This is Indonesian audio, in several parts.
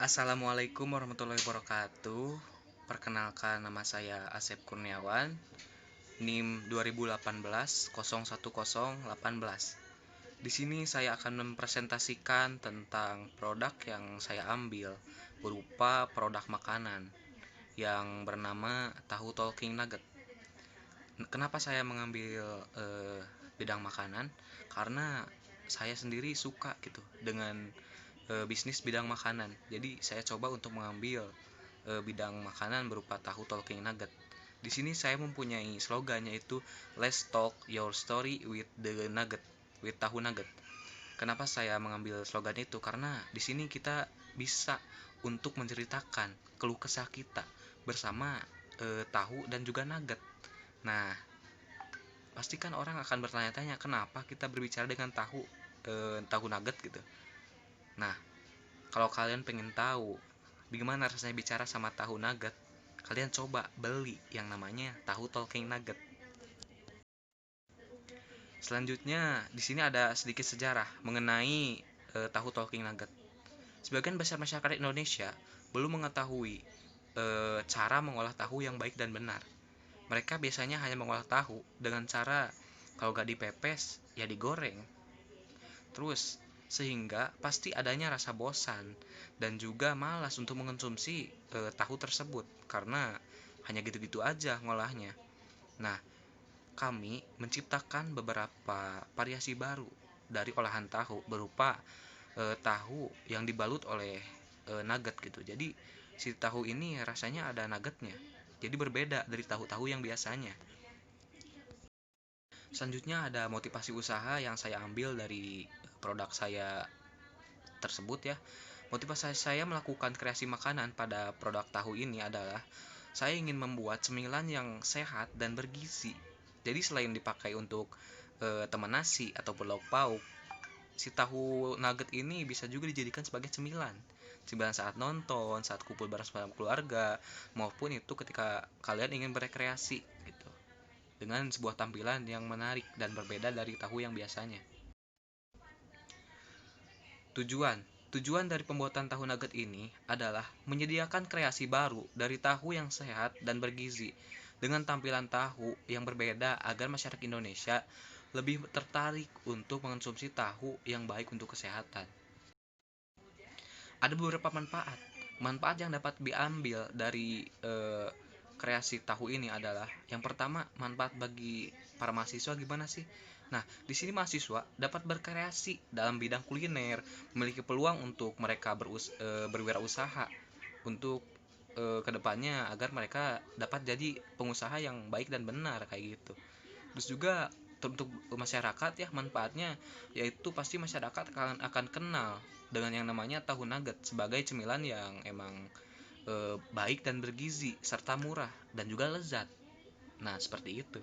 Assalamualaikum warahmatullahi wabarakatuh. Perkenalkan, nama saya Asep Kurniawan, NIM 2018 010118. Di sini saya akan mempresentasikan tentang produk yang saya ambil berupa produk makanan yang bernama tahu talking nugget. Kenapa saya mengambil bidang makanan? Karena saya sendiri suka gitu dengan bisnis bidang makanan. Jadi saya coba untuk mengambil bidang makanan berupa tahu talking nugget. Di sini saya mempunyai slogan, yaitu Let's talk your story with the nugget, with tahu nugget. Kenapa saya mengambil slogan itu? Karena di sini kita bisa untuk menceritakan keluh kesah kita bersama tahu dan juga nugget. Nah, pastikan orang akan bertanya-tanya kenapa kita berbicara dengan tahu nugget gitu. Nah, kalau kalian pengen tahu bagaimana rasanya bicara sama tahu nugget, kalian coba beli yang namanya tahu talking nugget. Selanjutnya, di sini ada sedikit sejarah mengenai tahu talking nugget. Sebagian besar masyarakat Indonesia belum mengetahui cara mengolah tahu yang baik dan benar. Mereka biasanya hanya mengolah tahu dengan cara, kalau gak dipepes, ya digoreng. Terus, sehingga pasti adanya rasa bosan dan juga malas untuk mengonsumsi tahu tersebut karena hanya gitu-gitu aja ngolahnya. Nah, kami menciptakan beberapa variasi baru dari olahan tahu berupa tahu yang dibalut oleh nugget gitu. Jadi si tahu ini rasanya ada nuggetnya. Jadi berbeda dari tahu-tahu yang biasanya. Selanjutnya ada motivasi usaha yang saya ambil dari produk saya tersebut ya. Motivasi saya melakukan kreasi makanan pada produk tahu ini adalah saya ingin membuat cemilan yang sehat dan bergizi. Jadi selain dipakai untuk teman nasi ataupun lauk pauk, si tahu nugget ini bisa juga dijadikan sebagai cemilan. Cemilan saat nonton, saat kumpul bersama keluarga, maupun itu ketika kalian ingin berekreasi gitu. Dengan sebuah tampilan yang menarik dan berbeda dari tahu yang biasanya. Tujuan Tujuan dari pembuatan tahu nugget ini adalah menyediakan kreasi baru dari tahu yang sehat dan bergizi dengan tampilan tahu yang berbeda agar masyarakat Indonesia lebih tertarik untuk mengonsumsi tahu yang baik untuk kesehatan. Ada beberapa manfaat yang dapat diambil dari kreasi tahu ini adalah, yang pertama, manfaat bagi para mahasiswa gimana sih? Nah, di sini mahasiswa dapat berkreasi dalam bidang kuliner, memiliki peluang untuk mereka berwirausaha untuk kedepannya agar mereka dapat jadi pengusaha yang baik dan benar kayak gitu. Terus juga untuk masyarakat ya, manfaatnya yaitu pasti masyarakat akan kenal dengan yang namanya tahu nugget sebagai cemilan yang emang baik dan bergizi serta murah dan juga lezat. Nah, seperti itu.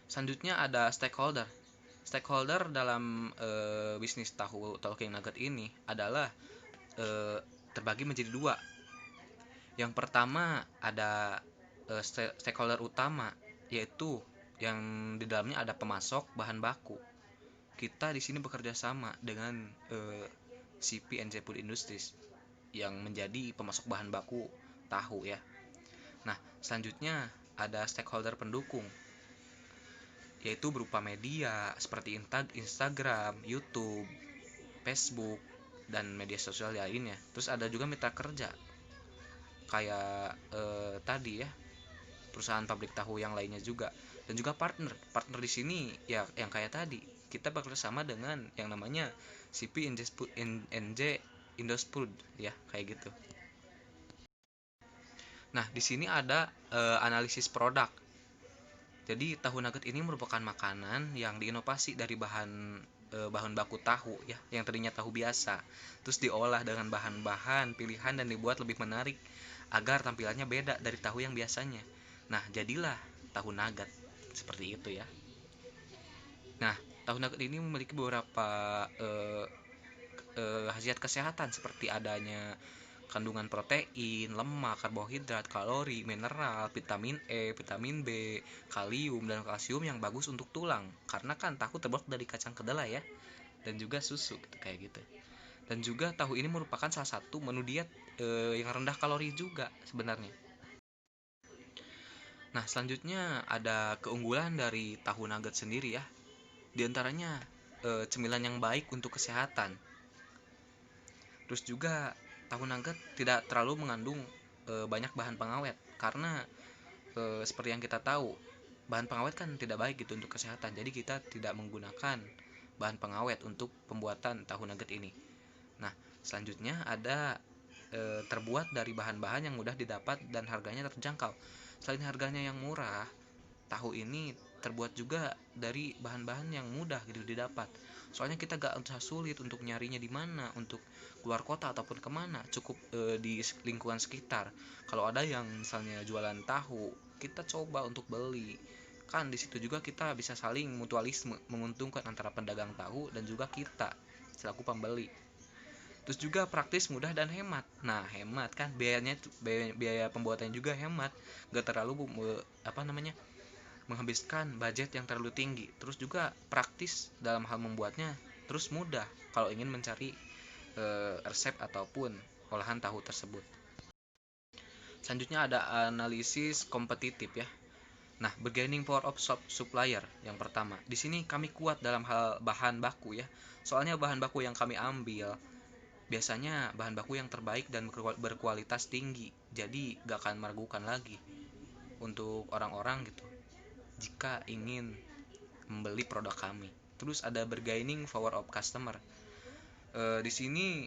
Selanjutnya ada stakeholder. Stakeholder dalam bisnis tahu talking nugget ini adalah terbagi menjadi dua. Yang pertama ada stakeholder utama, yaitu yang di dalamnya ada pemasok bahan baku. Kita di sini bekerja sama dengan CP&J Food Industries yang menjadi pemasok bahan baku tahu ya. Nah, selanjutnya ada stakeholder pendukung, yaitu berupa media seperti Instagram, YouTube, Facebook, dan media sosial lainnya. Terus ada juga mitra kerja kayak tadi ya, perusahaan pabrik tahu yang lainnya juga, dan juga partner di sini ya yang kayak tadi kita bekerjasama dengan yang namanya CP&J Indofood ya kayak gitu. Nah, di sini ada analisis produk. Jadi tahu nugget ini merupakan makanan yang diinovasi dari bahan baku tahu ya, yang tadinya tahu biasa, terus diolah dengan bahan-bahan pilihan dan dibuat lebih menarik agar tampilannya beda dari tahu yang biasanya. Nah, jadilah tahu nugget seperti itu ya. Nah, tahu nugget ini memiliki beberapa khasiat kesehatan seperti adanya kandungan protein, lemak, karbohidrat, kalori, mineral, vitamin E, vitamin B, kalium, dan kalsium yang bagus untuk tulang. Karena kan tahu terbuat dari kacang kedelai ya, dan juga susu gitu, kayak gitu. Dan juga tahu ini merupakan salah satu menu diet yang rendah kalori juga sebenarnya. Nah, selanjutnya ada keunggulan dari tahu nugget sendiri ya. Di antaranya cemilan yang baik untuk kesehatan. Terus juga tahu nugget tidak terlalu mengandung banyak bahan pengawet karena seperti yang kita tahu, bahan pengawet kan tidak baik gitu untuk kesehatan. Jadi kita tidak menggunakan bahan pengawet untuk pembuatan tahu nugget ini. Nah, selanjutnya ada terbuat dari bahan-bahan yang mudah didapat dan harganya terjangkau. Selain harganya yang murah, tahu ini terbuat juga dari bahan-bahan yang mudah gitu didapat. Soalnya kita gak usah sulit untuk nyarinya di mana, untuk keluar kota ataupun kemana, cukup di lingkungan sekitar. Kalau ada yang misalnya jualan tahu, kita coba untuk beli. Kan di situ juga kita bisa saling mutualisme, menguntungkan antara pedagang tahu dan juga kita selaku pembeli. Terus juga praktis, mudah dan hemat. Nah, hemat kan biayanya, biaya pembuatannya juga hemat, gak terlalu menghabiskan budget yang terlalu tinggi. Terus juga praktis dalam hal membuatnya, terus mudah kalau ingin mencari resep ataupun olahan tahu tersebut. Selanjutnya ada analisis kompetitif ya. Nah, bargaining power of supplier yang pertama. Di sini kami kuat dalam hal bahan baku ya. Soalnya bahan baku yang kami ambil biasanya bahan baku yang terbaik dan berkualitas tinggi. Jadi gak akan meragukan lagi untuk orang-orang gitu jika ingin membeli produk kami. Terus ada bargaining power of customer. Di sini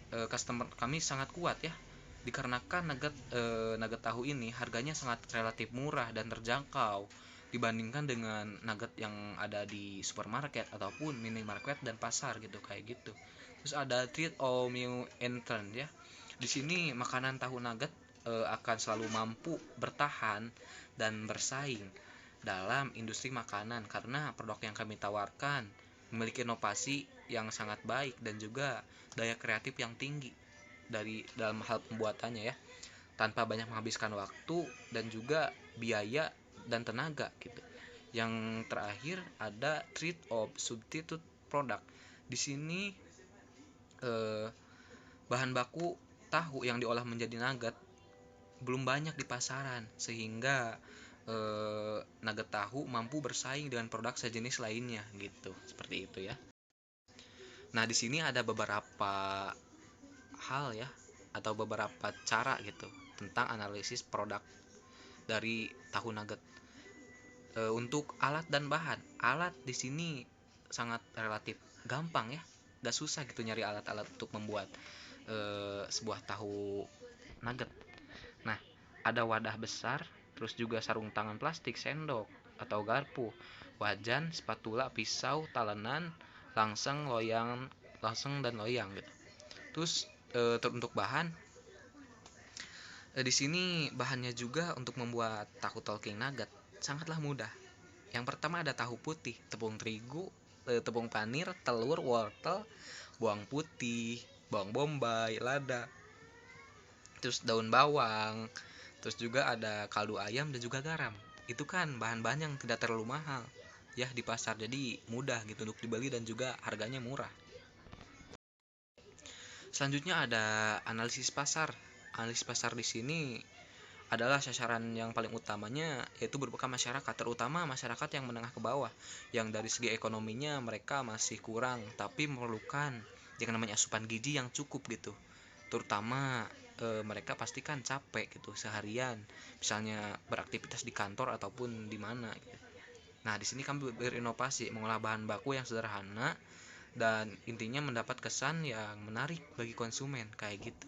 customer kami sangat kuat ya, dikarenakan nugget tahu ini harganya sangat relatif murah dan terjangkau dibandingkan dengan nugget yang ada di supermarket ataupun minimarket dan pasar gitu kayak gitu. Terus ada treat all new entrant ya. Di sini makanan tahu nugget akan selalu mampu bertahan dan bersaing dalam industri makanan karena produk yang kami tawarkan memiliki inovasi yang sangat baik dan juga daya kreatif yang tinggi dari dalam hal pembuatannya ya, tanpa banyak menghabiskan waktu dan juga biaya dan tenaga gitu. Yang terakhir ada treat of substitute product. Di sini bahan baku tahu yang diolah menjadi nugget belum banyak di pasaran sehingga nugget tahu mampu bersaing dengan produk sejenis lainnya gitu. Seperti itu ya. Nah, di sini ada beberapa hal ya atau beberapa cara gitu tentang analisis produk dari tahu nugget. Untuk alat dan bahan, alat di sini sangat relatif gampang ya, gak susah gitu nyari alat-alat untuk membuat sebuah tahu nugget. Nah, ada wadah besar, terus juga sarung tangan plastik, sendok atau garpu, wajan, spatula, pisau, talenan, langseng dan loyang gitu. Terus untuk bahan, di sini bahannya juga untuk membuat tahu talking nugget sangatlah mudah. Yang pertama ada tahu putih, tepung terigu, tepung panir, telur, wortel, bawang putih, bawang bombay, lada, terus daun bawang, terus juga ada kaldu ayam dan juga garam. Itu kan bahan-bahan yang tidak terlalu mahal ya di pasar, jadi mudah gitu untuk dibeli dan juga harganya murah. Selanjutnya ada analisis pasar. Analisis pasar di sini adalah sasaran yang paling utamanya yaitu berupa masyarakat, terutama masyarakat yang menengah ke bawah, yang dari segi ekonominya mereka masih kurang tapi memerlukan yang namanya asupan gizi yang cukup gitu. Terutama mereka pastikan capek gitu seharian, misalnya beraktivitas di kantor ataupun di mana gitu. Nah, di sini kami berinovasi mengolah bahan baku yang sederhana dan intinya mendapat kesan yang menarik bagi konsumen kayak gitu.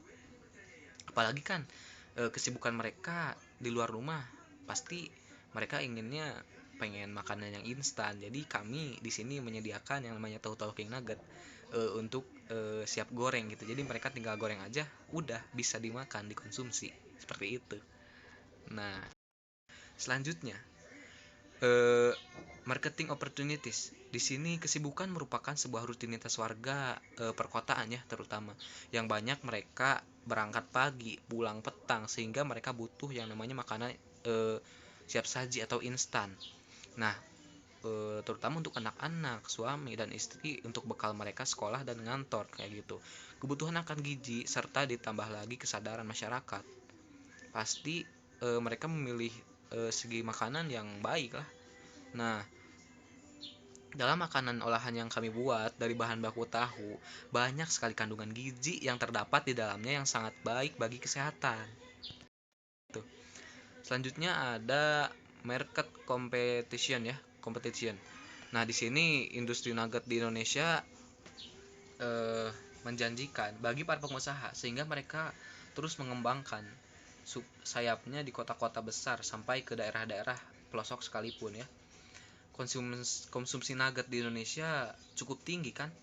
Apalagi kan kesibukan mereka di luar rumah, pasti mereka inginnya pengen makanan yang instan. Jadi kami di sini menyediakan yang namanya tahu talking nugget untuk siap goreng gitu. Jadi mereka tinggal goreng aja, udah bisa dimakan, dikonsumsi seperti itu. Nah, selanjutnya marketing opportunities. Di sini kesibukan merupakan sebuah rutinitas warga perkotaan ya, terutama yang banyak mereka berangkat pagi, pulang petang, sehingga mereka butuh yang namanya makanan siap saji atau instan. Nah, terutama untuk anak-anak, suami dan istri untuk bekal mereka sekolah dan ngantor kayak gitu. Kebutuhan akan gizi serta ditambah lagi kesadaran masyarakat. Pasti mereka memilih segi makanan yang baik lah. Nah, dalam makanan olahan yang kami buat dari bahan baku tahu, banyak sekali kandungan gizi yang terdapat di dalamnya yang sangat baik bagi kesehatan. Tuh. Selanjutnya ada market competition ya, competition. Nah, di sini industri nugget di Indonesia menjanjikan bagi para pengusaha sehingga mereka terus mengembangkan sayapnya di kota-kota besar sampai ke daerah-daerah pelosok sekalipun ya. Konsumsi nugget di Indonesia cukup tinggi kan,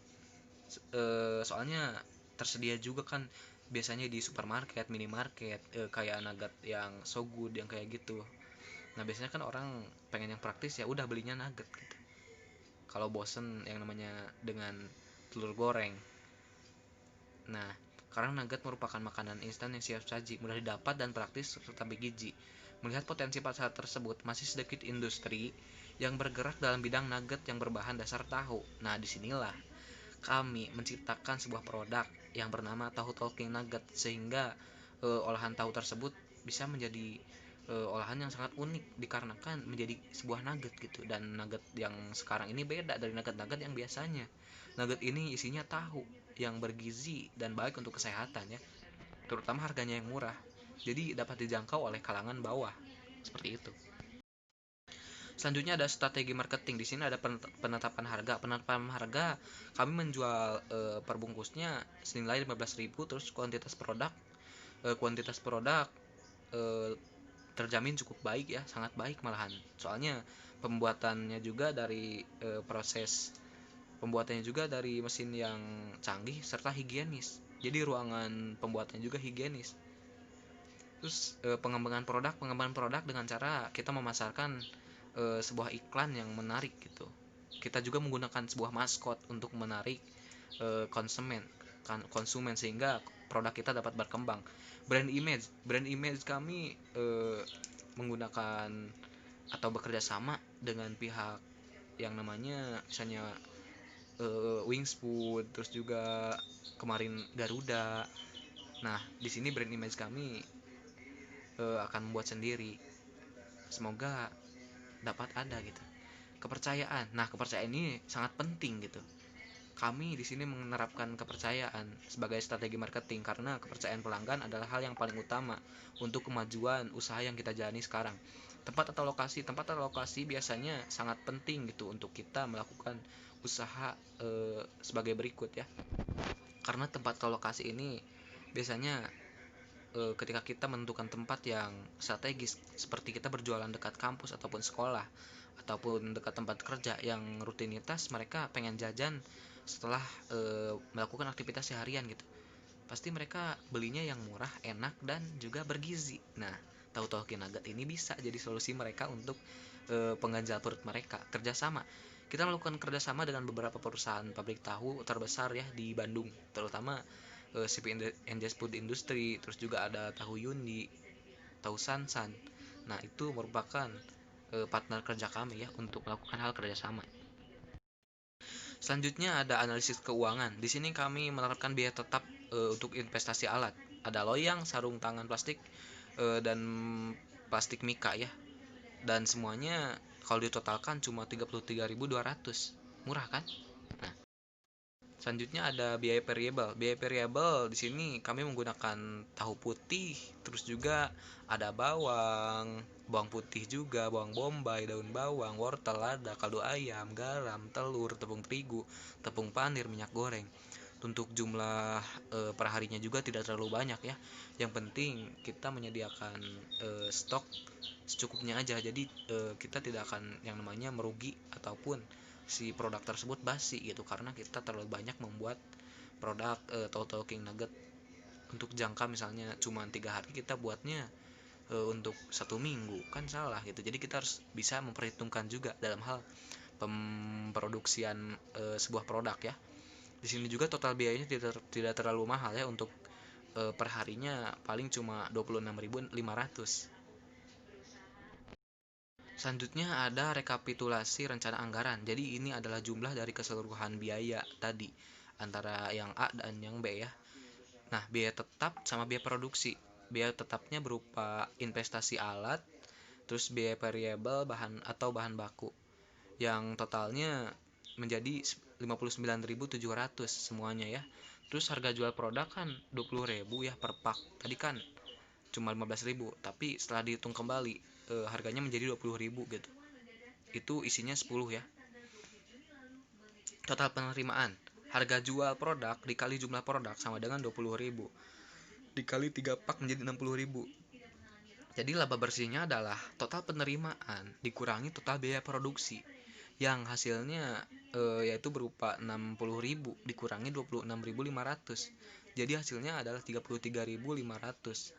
soalnya tersedia juga kan biasanya di supermarket, minimarket, kayak nugget yang so good yang kayak gitu. Nah biasanya kan orang pengen yang praktis, ya udah belinya nugget gitu kalau bosen yang namanya dengan telur goreng. Nah, karena nugget merupakan makanan instan yang siap saji, mudah didapat dan praktis serta bergizi. Melihat potensi pasar tersebut, masih sedikit industri yang bergerak dalam bidang nugget yang berbahan dasar tahu. Nah, disinilah kami menciptakan sebuah produk yang bernama tahu talking nugget, sehingga olahan tahu tersebut bisa menjadi olahan yang sangat unik dikarenakan menjadi sebuah nugget gitu. Dan nugget yang sekarang ini beda dari nugget-nugget yang biasanya. Nugget ini isinya tahu yang bergizi dan baik untuk kesehatan ya, terutama harganya yang murah, jadi dapat dijangkau oleh kalangan bawah seperti itu. Selanjutnya ada strategi marketing. Di sini ada penetapan harga. Penetapan harga, kami menjual perbungkusnya senilai 15.000, terus kuantitas produk eh, terjamin cukup baik ya, sangat baik malahan. Soalnya pembuatannya juga dari proses pembuatannya juga dari mesin yang canggih serta higienis. Jadi ruangan pembuatannya juga higienis. Terus pengembangan produk dengan cara kita memasarkan sebuah iklan yang menarik gitu. Kita juga menggunakan sebuah maskot untuk menarik konsumen sehingga produk kita dapat berkembang. Brand image kami menggunakan atau bekerja sama dengan pihak yang namanya misalnya Wings Food, terus juga kemarin Garuda. Nah, di sini brand image kami akan membuat sendiri. Semoga dapat ada gitu. Kepercayaan. Nah, kepercayaan ini sangat penting gitu. Kami di sini menerapkan kepercayaan sebagai strategi marketing karena kepercayaan pelanggan adalah hal yang paling utama untuk kemajuan usaha yang kita jalani sekarang. Tempat atau lokasi biasanya sangat penting gitu untuk kita melakukan usaha sebagai berikut ya. Karena tempat atau lokasi ini biasanya ketika kita menentukan tempat yang strategis seperti kita berjualan dekat kampus ataupun sekolah ataupun dekat tempat kerja yang rutinitas mereka pengen jajan setelah melakukan aktivitas seharian gitu, pasti mereka belinya yang murah, enak dan juga bergizi. Nah, tahu-tahu nugget ini bisa jadi solusi mereka untuk pengganjal perut mereka. Kerjasama, kita melakukan kerjasama dengan beberapa perusahaan pabrik tahu terbesar ya di Bandung, terutama CP Enjes Food Industry, terus juga ada tahu Yundi, tahu Sansan. Nah, itu merupakan partner kerja kami ya untuk melakukan hal kerjasama. Selanjutnya ada analisis keuangan. Di sini kami menerapkan biaya tetap untuk investasi alat. Ada loyang, sarung tangan plastik, dan plastik mika ya. Dan semuanya kalau ditotalkan cuma 33.200. Murah kan? Nah, selanjutnya ada biaya variabel. Biaya variabel di sini kami menggunakan tahu putih, terus juga ada bawang putih juga, bawang bombay, daun bawang, wortel, lada, kaldu ayam, garam, telur, tepung terigu, tepung panir, minyak goreng. Untuk jumlah perharinya juga tidak terlalu banyak ya. Yang penting kita menyediakan stok secukupnya aja. Jadi kita tidak akan yang namanya merugi ataupun si produk tersebut basi gitu karena kita terlalu banyak membuat produk Total King Nugget untuk jangka misalnya cuma 3 hari, kita buatnya untuk 1 minggu kan salah gitu. Jadi kita harus bisa memperhitungkan juga dalam hal pemproduksian sebuah produk ya. Di sini juga total biayanya tidak terlalu mahal ya, untuk perharinya paling cuma 26.500. Selanjutnya ada rekapitulasi rencana anggaran. Jadi ini adalah jumlah dari keseluruhan biaya tadi antara yang A dan yang B ya. Nah, biaya tetap sama biaya produksi. Biaya tetapnya berupa investasi alat, terus biaya variabel bahan baku yang totalnya menjadi 59.700 semuanya ya. Terus harga jual produk kan 20.000 ya per pak. Tadi kan cuma 15.000, tapi setelah dihitung kembali harganya menjadi 20.000 gitu. Itu isinya 10 ya. Total penerimaan, harga jual produk dikali jumlah produk sama dengan 20.000 dikali 3 pak menjadi 60.000. Jadi laba bersihnya adalah total penerimaan dikurangi total biaya produksi yang hasilnya yaitu berupa 60.000 dikurangi 26.500. Jadi hasilnya adalah 33.500.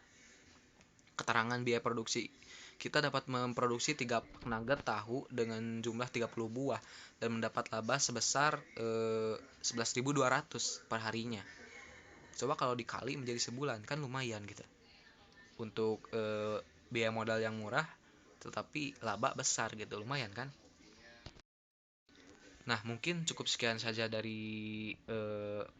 Keterangan biaya produksi. Kita dapat memproduksi 3 pak nugget tahu dengan jumlah 30 buah dan mendapat laba sebesar 11.200 per harinya. Coba kalau dikali menjadi sebulan kan lumayan gitu. Untuk biaya modal yang murah tetapi laba besar gitu, lumayan kan? Nah, mungkin cukup sekian saja dari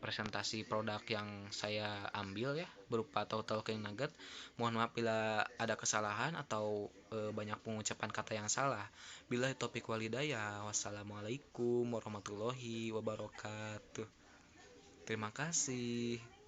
presentasi produk yang saya ambil ya, berupa Total King Nugget. Mohon maaf bila ada kesalahan atau banyak pengucapan kata yang salah. Bila topik walidaya, wassalamualaikum warahmatullahi wabarakatuh. Terima kasih.